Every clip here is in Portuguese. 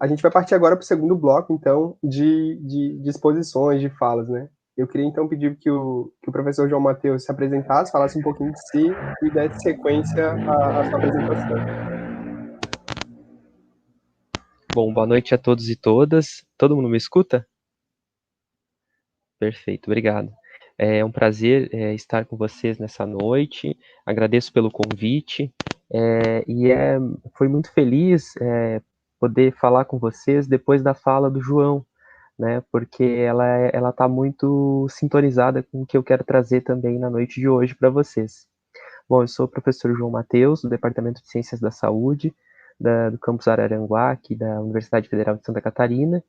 A gente vai partir agora para o segundo bloco, então, de exposições, de falas, né? Eu queria, então, pedir que o professor João Mateus se apresentasse, falasse um pouquinho de si e desse sequência à sua apresentação. Bom, boa noite a todos e todas. Todo mundo me escuta? Perfeito, obrigado. É um prazer estar com vocês nessa noite. Agradeço pelo convite foi muito feliz poder falar com vocês depois da fala do João, né? Porque ela está muito sintonizada com o que eu quero trazer também na noite de hoje para vocês. Bom, eu sou o professor João Mateus, do Departamento de Ciências da Saúde, do campus Araranguá, aqui da Universidade Federal de Santa Catarina,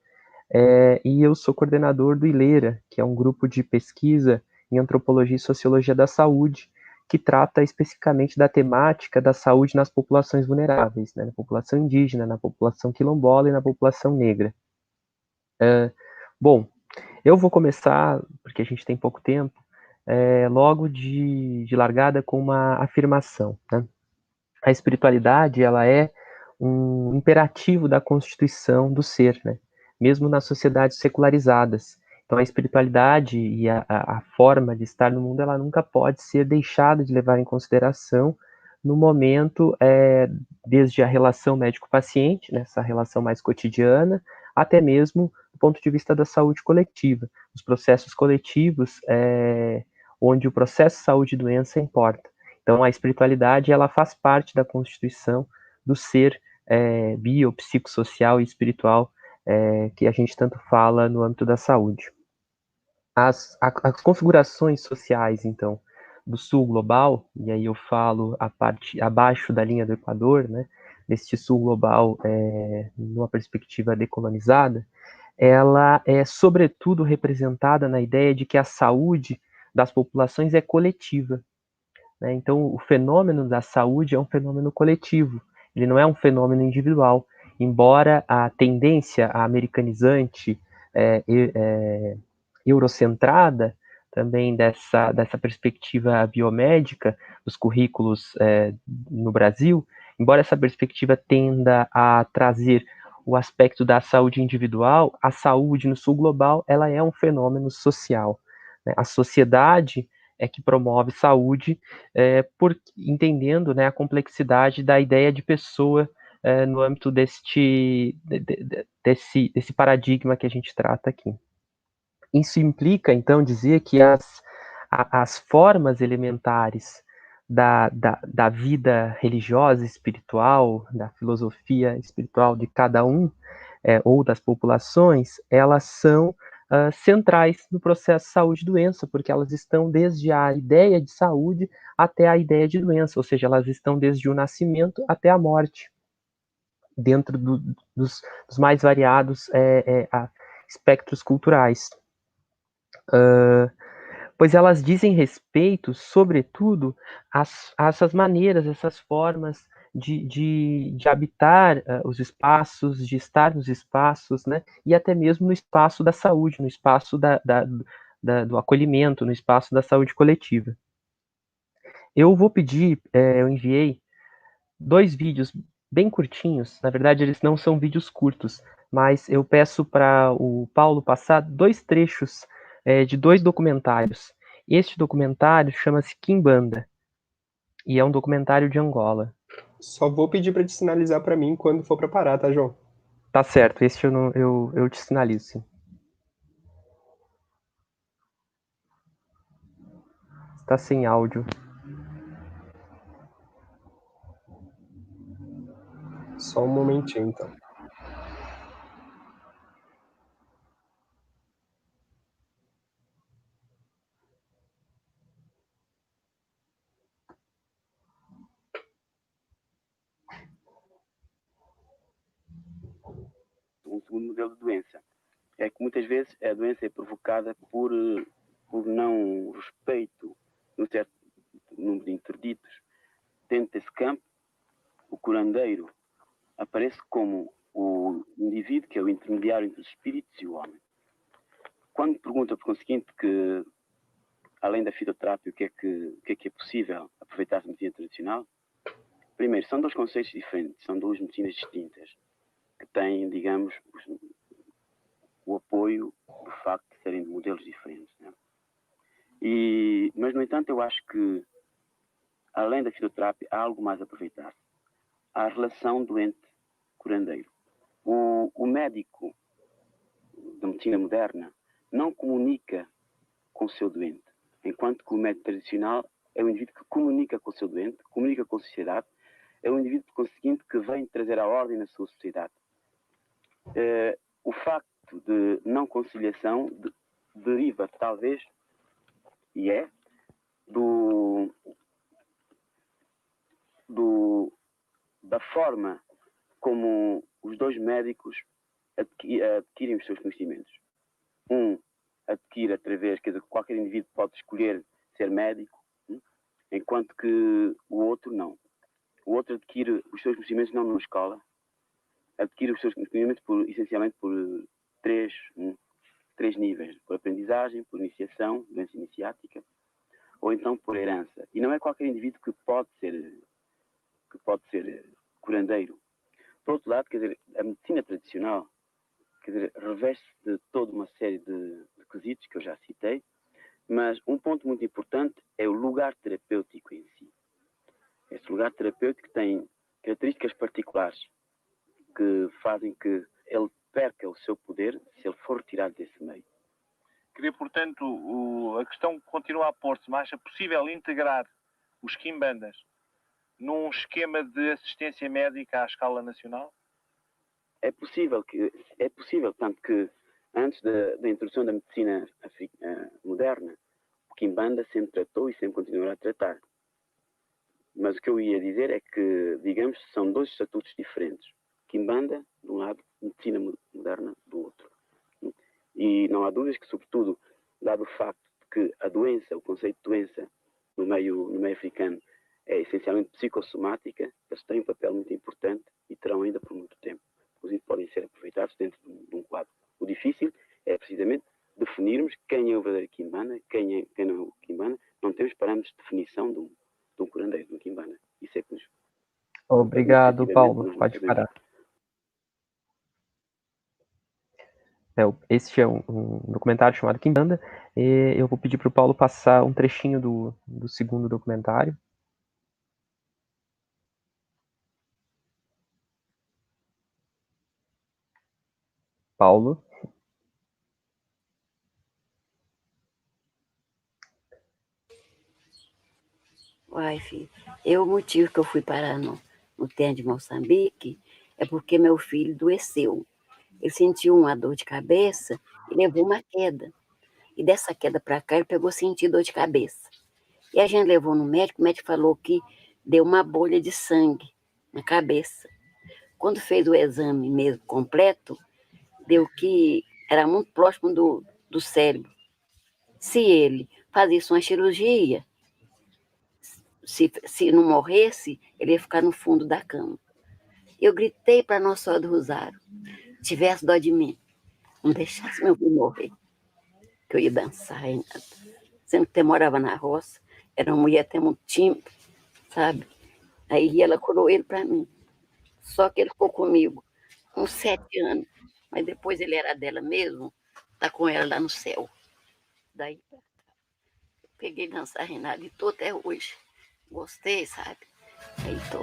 e eu sou coordenador do ILERA, que é um grupo de pesquisa em Antropologia e Sociologia da Saúde, que trata especificamente da temática da saúde nas populações vulneráveis, né, na população indígena, na população quilombola e na população negra. Bom, eu vou começar, porque a gente tem pouco tempo, logo de largada com uma afirmação, né? A espiritualidade, ela é um imperativo da constituição do ser, né? Mesmo nas sociedades secularizadas. Então, a espiritualidade e a forma de estar no mundo, ela nunca pode ser deixada de levar em consideração no momento, desde a relação médico-paciente, né, essa relação mais cotidiana, até mesmo do ponto de vista da saúde coletiva, os processos coletivos, onde o processo saúde e doença importa. Então, a espiritualidade, ela faz parte da constituição do ser biopsicossocial e espiritual que a gente tanto fala no âmbito da saúde. As configurações sociais, então, do sul global, e aí eu falo a parte abaixo da linha do Equador, né, deste sul global numa perspectiva decolonizada, ela é sobretudo representada na ideia de que a saúde das populações é coletiva, né? Então, o fenômeno da saúde é um fenômeno coletivo, ele não é um fenômeno individual, embora a tendência americanizante, eurocentrada, também dessa perspectiva biomédica dos currículos no Brasil, embora essa perspectiva tenda a trazer o aspecto da saúde individual, a saúde no sul global ela é um fenômeno social, né? A sociedade é que promove saúde, entendendo, né, a complexidade da ideia de pessoa no âmbito desse paradigma que a gente trata aqui. Isso implica, então, dizer que as formas elementares da vida religiosa, espiritual, da filosofia espiritual de cada um, ou das populações, elas são centrais no processo saúde e doença, porque elas estão desde a ideia de saúde até a ideia de doença, ou seja, elas estão desde o nascimento até a morte, dentro dos mais variados espectros culturais. Pois elas dizem respeito, sobretudo, a essas maneiras, essas formas de habitar os espaços, de estar nos espaços, né? E até mesmo no espaço da saúde, no espaço do acolhimento, no espaço da saúde coletiva. Eu vou pedir, eu enviei 2 vídeos bem curtinhos, na verdade eles não são vídeos curtos, mas eu peço para o Paulo passar 2 trechos de 2 documentários. Este documentário chama-se Quimbanda, e é um documentário de Angola. Só vou pedir para te sinalizar para mim quando for para parar, tá, João? Tá certo, este eu te sinalizo, sim. Está sem áudio. Só um momentinho, então. Um segundo modelo de doença é que muitas vezes a doença é provocada por não respeito no certo número de interditos. Dentro desse campo, o curandeiro aparece como o indivíduo que é o intermediário entre os espíritos e o homem. Quando pergunta, por conseguinte, que além da fitoterapia, o que é possível aproveitar a medicina tradicional, primeiro, são 2 conceitos diferentes, são 2 medicinas distintas, que têm, digamos, o apoio do facto de serem de modelos diferentes. Né? Mas, no entanto, eu acho que, além da fitoterapia, há algo mais a aproveitar. Há a relação doente-curandeiro. O médico da medicina moderna não comunica com o seu doente, enquanto que o médico tradicional é um indivíduo que comunica com o seu doente, comunica com a sociedade, é um indivíduo, por conseguinte, que vem trazer a ordem na sua sociedade. O facto de não conciliação deriva, talvez, e é, da forma como os dois médicos adquirem os seus conhecimentos. Um adquire através, quer dizer, qualquer indivíduo pode escolher ser médico, enquanto que o outro não. O outro adquire os seus conhecimentos não numa escola, adquire os seus conhecimentos essencialmente por três níveis: por aprendizagem, por iniciação, doença iniciática, ou então por herança. E não é qualquer indivíduo que pode ser curandeiro. Por outro lado, quer dizer, a medicina tradicional, quer dizer, reveste de toda uma série de quesitos que eu já citei, mas um ponto muito importante é o lugar terapêutico em si. Este lugar terapêutico tem características particulares que fazem que ele perca o seu poder se ele for retirado desse meio. Queria, portanto, a questão continua a pôr-se, mas é possível integrar os quimbandas num esquema de assistência médica à escala nacional? É possível, tanto que antes da introdução da medicina moderna, o quimbanda sempre tratou e sempre continuará a tratar. Mas o que eu ia dizer é que, digamos, são dois estatutos diferentes. Quimbanda, de um lado, medicina moderna, do outro. E não há dúvidas que, sobretudo, dado o facto de que a doença, o conceito de doença no meio africano é essencialmente psicossomática, eles têm um papel muito importante e terão ainda por muito tempo. Inclusive podem ser aproveitados dentro de um quadro. O difícil é precisamente definirmos quem é o verdadeiro quimbanda, quem não é o quimbanda. Não temos parâmetros de definição de um curandeiro, de um quimbanda. Isso é que nos... Obrigado, Paulo. Pode parar. Este é um documentário chamado Quimbanda. E eu vou pedir para o Paulo passar um trechinho do segundo documentário. Paulo. Uai, filho, o motivo que eu fui parar no terra de Moçambique é porque meu filho adoeceu. Ele sentiu uma dor de cabeça e levou uma queda. E dessa queda para cá ele pegou sentir dor de cabeça. E a gente levou no médico, o médico falou que deu uma bolha de sangue na cabeça. Quando fez o exame mesmo completo, deu que era muito próximo do cérebro. Se ele fazia uma cirurgia, se não morresse, ele ia ficar no fundo da cama. Eu gritei para Nossa Senhora do Rosário, tivesse dó de mim, não deixasse meu filho morrer, que eu ia dançar ainda. Sendo que eu morava na roça, era uma mulher até muito tímida, sabe? Aí ela curou ele para mim. Só que ele ficou comigo uns 7 anos, mas depois ele era dela mesmo, tá com ela lá no céu. Daí peguei dançar Renata e tô até hoje. Gostei, sabe? Aí tô.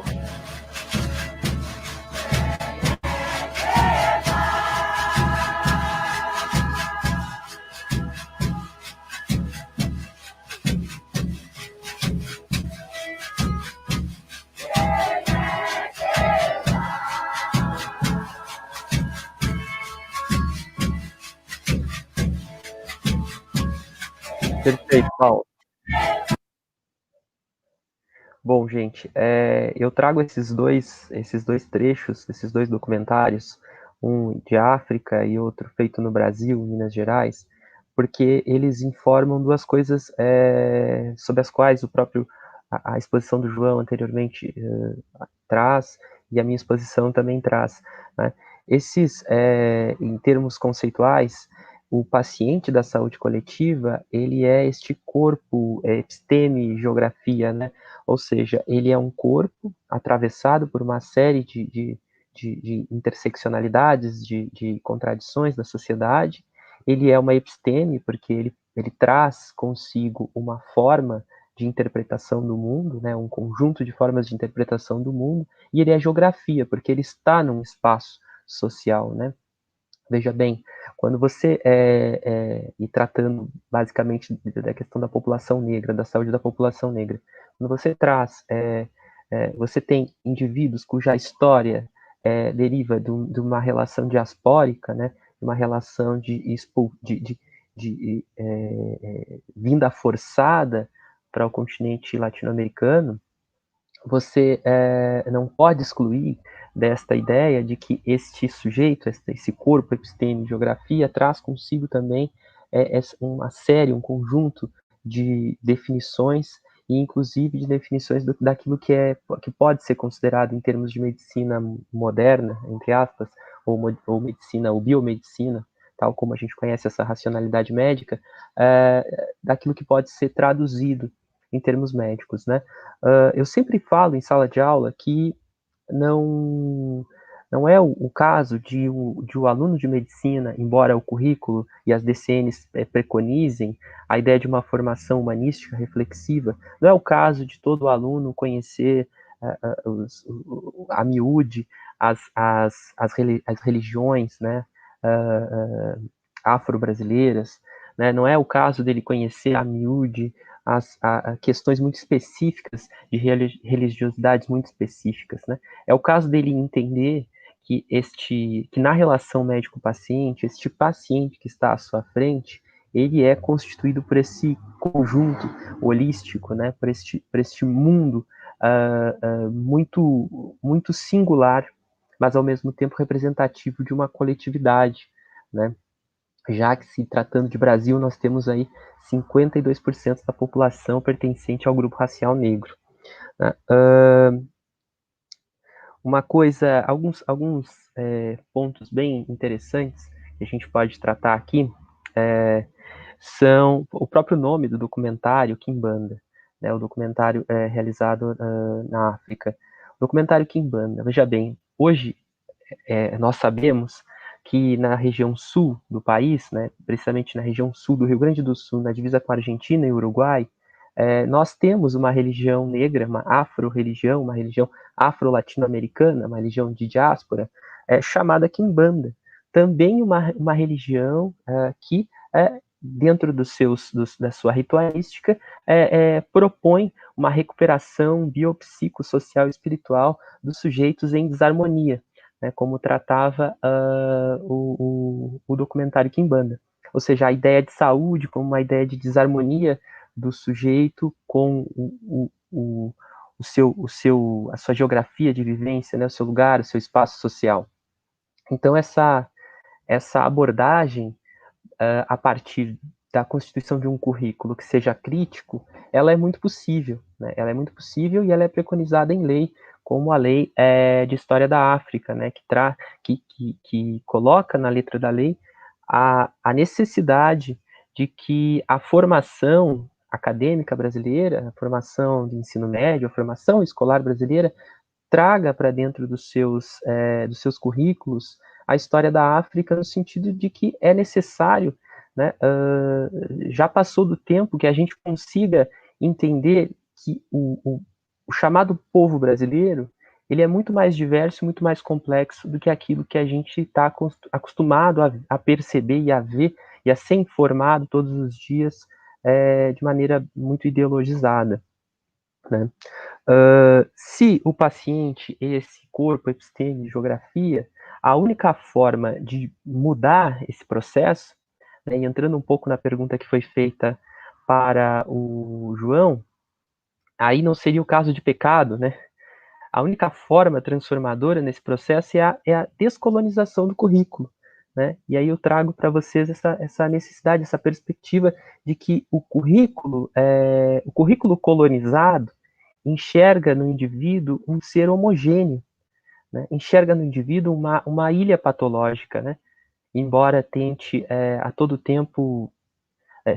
Perfeito, Paulo. Bom, gente, eu trago esses dois trechos, esses dois documentários, um de África e outro feito no Brasil, em Minas Gerais, porque eles informam duas coisas sobre as quais a exposição do João anteriormente traz, e a minha exposição também traz, né? Esses, em termos conceituais, o paciente da saúde coletiva, ele é este corpo, episteme, geografia, né? Ou seja, ele é um corpo atravessado por uma série de de interseccionalidades, de contradições da sociedade. Ele é uma episteme, porque ele traz consigo uma forma de interpretação do mundo, né, um conjunto de formas de interpretação do mundo, e ele é geografia, porque ele está num espaço social, né? Veja bem, quando você e tratando basicamente da questão da população negra, da saúde da população negra, quando você traz, você tem indivíduos cuja história deriva de uma relação diaspórica, né, de uma relação de vinda forçada para o continente latino-americano, você não pode excluir desta ideia de que este sujeito, esse corpo episteme de geografia, traz consigo também uma série, um conjunto de definições, e inclusive de definições daquilo que pode ser considerado em termos de medicina moderna, entre aspas, ou medicina, ou biomedicina, tal como a gente conhece essa racionalidade médica, daquilo que pode ser traduzido em termos médicos, né? Eu sempre falo em sala de aula que não é o caso de o aluno de medicina, embora o currículo e as DCNs preconizem a ideia de uma formação humanística reflexiva, não é o caso de todo aluno conhecer a miúde as religiões, né, afro-brasileiras, né? Não é o caso dele conhecer a miúde as questões muito específicas de religiosidades muito específicas, né? É o caso dele entender que na relação médico-paciente, este paciente que está à sua frente, ele é constituído por esse conjunto holístico, né? Por este mundo muito singular, mas ao mesmo tempo representativo de uma coletividade, né? Já que, se tratando de Brasil, nós temos aí 52% da população pertencente ao grupo racial negro, né? Uma coisa, alguns pontos bem interessantes que a gente pode tratar aqui são o próprio nome do documentário, Kimbanda, né, o documentário realizado na África. O documentário Kimbanda, veja bem, hoje nós sabemos que na região sul do país, né, precisamente na região sul do Rio Grande do Sul, na divisa com a Argentina e Uruguai, nós temos uma religião negra, uma afro-religião, uma religião afro-latino-americana, uma religião de diáspora, chamada Kimbanda. Também uma religião que, dentro da sua ritualística, propõe uma recuperação biopsicossocial e espiritual dos sujeitos em desarmonia, né, como tratava o documentário Kimbanda. Ou seja, a ideia de saúde como uma ideia de desarmonia do sujeito com a sua geografia de vivência, né, o seu lugar, o seu espaço social. Então, essa abordagem, a partir da constituição de um currículo que seja crítico, ela é muito possível, né? Ela é muito possível e ela é preconizada em lei, como a lei de História da África, né? Que coloca na letra da lei a necessidade de que a formação acadêmica brasileira, a formação de ensino médio, a formação escolar brasileira, traga para dentro dos seus currículos a história da África, no sentido de que é necessário, né, já passou do tempo que a gente consiga entender que o chamado povo brasileiro, ele é muito mais diverso, muito mais complexo do que aquilo que a gente está acostumado a perceber e a ver e a ser informado todos os dias de maneira muito ideologizada, né? Se o paciente, esse corpo episteme de geografia, a única forma de mudar esse processo, né, e entrando um pouco na pergunta que foi feita para o João, aí não seria o caso de pecado, né? A única forma transformadora nesse processo é a descolonização do currículo, né? E aí eu trago para vocês essa necessidade, essa perspectiva de que o currículo colonizado enxerga no indivíduo um ser homogêneo, né? Enxerga no indivíduo uma ilha patológica, né? Embora tente a todo tempo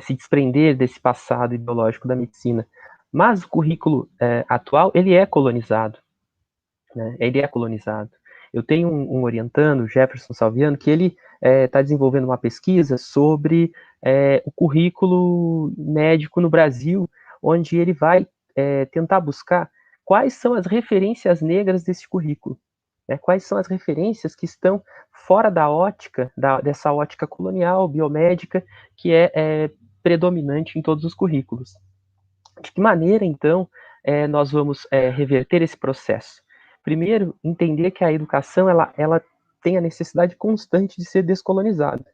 se desprender desse passado ideológico da medicina. Mas o currículo atual, ele é colonizado, né? Ele é colonizado. Eu tenho um orientando, Jefferson Salviano, que ele está desenvolvendo uma pesquisa sobre o currículo médico no Brasil, onde ele vai tentar buscar quais são as referências negras desse currículo, né? Quais são as referências que estão fora da ótica, dessa ótica colonial, biomédica, que é predominante em todos os currículos. De que maneira, então, nós vamos reverter esse processo? Primeiro, entender que a educação ela tem a necessidade constante de ser descolonizada.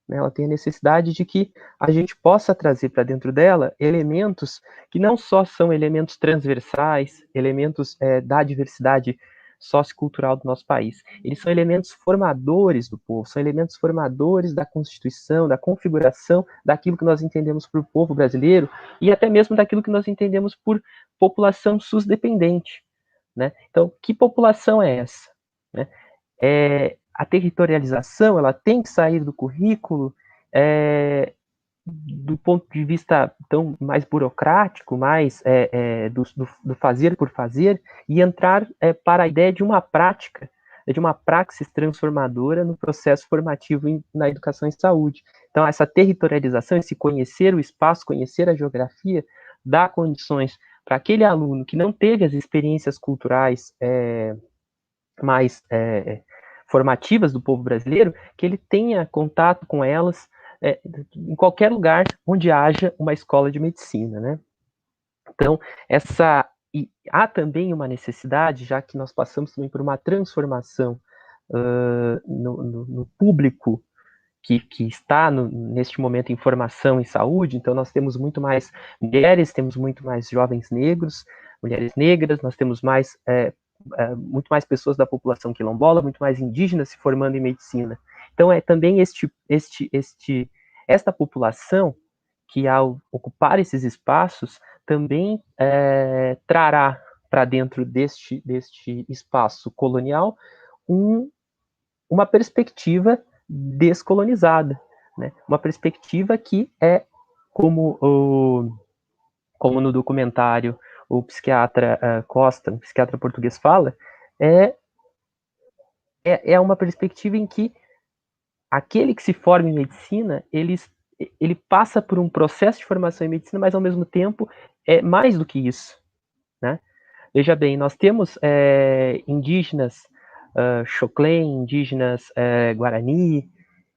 Né? Ela tem a necessidade de que a gente possa trazer para dentro dela elementos que não só são elementos transversais, elementos da diversidade sociocultural do nosso país. Eles são elementos formadores do povo, são elementos formadores da Constituição, da configuração daquilo que nós entendemos por povo brasileiro e até mesmo daquilo que nós entendemos por população SUS-dependente. Né? Então, que população é essa? Né? A territorialização ela tem que sair do currículo do ponto de vista tão mais burocrático, mais do fazer por fazer, e entrar para a ideia de uma prática, de uma praxis transformadora no processo formativo na educação e saúde. Então, essa territorialização, esse conhecer o espaço, conhecer a geografia, dá condições para aquele aluno que não teve as experiências culturais mais formativas do povo brasileiro, que ele tenha contato com elas em qualquer lugar onde haja uma escola de medicina, né? Então, há também uma necessidade, já que nós passamos também por uma transformação no público que está neste momento em formação em saúde, então nós temos muito mais mulheres, temos muito mais jovens negros, mulheres negras, nós temos muito mais pessoas da população quilombola, muito mais indígenas se formando em medicina. Então, também esta população que, ao ocupar esses espaços, também trará para dentro deste espaço colonial uma perspectiva descolonizada, né? Uma perspectiva que como no documentário o psiquiatra Costa, um psiquiatra português, fala, é uma perspectiva em que aquele que se forma em medicina, ele passa por um processo de formação em medicina, mas ao mesmo tempo é mais do que isso, né? Veja bem, nós temos indígenas Xoclen, indígenas Guarani,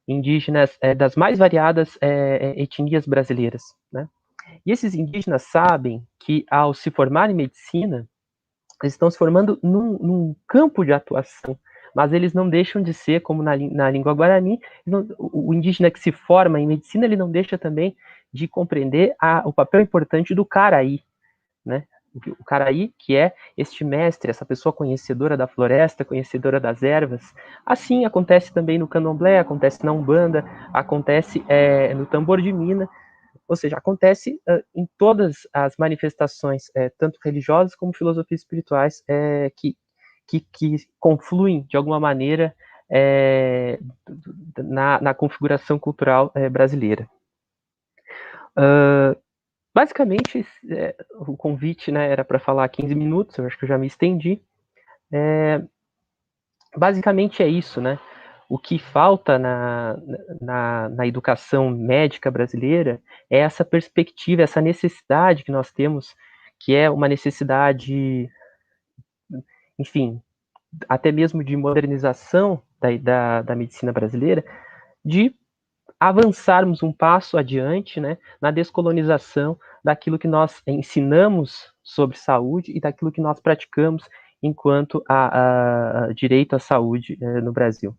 indígenas das mais variadas etnias brasileiras, né? E esses indígenas sabem que, ao se formar em medicina, eles estão se formando num campo de atuação, mas eles não deixam de ser, como na língua guarani, o indígena que se forma em medicina, ele não deixa também de compreender o papel importante do caraí, né? O caraí, que é este mestre, essa pessoa conhecedora da floresta, conhecedora das ervas. Assim acontece também no candomblé, acontece na umbanda, acontece no tambor de mina, ou seja, acontece em todas as manifestações, tanto religiosas como filosofias espirituais, que confluem, de alguma maneira, na configuração cultural brasileira. Basicamente, o convite, né, era para falar 15 minutos, eu acho que eu já me estendi. Basicamente é isso, né? O que falta na educação médica brasileira é essa perspectiva, essa necessidade que nós temos, que é uma necessidade, enfim, até mesmo de modernização da medicina brasileira, de avançarmos um passo adiante, né, na descolonização daquilo que nós ensinamos sobre saúde e daquilo que nós praticamos enquanto a direito à saúde no Brasil.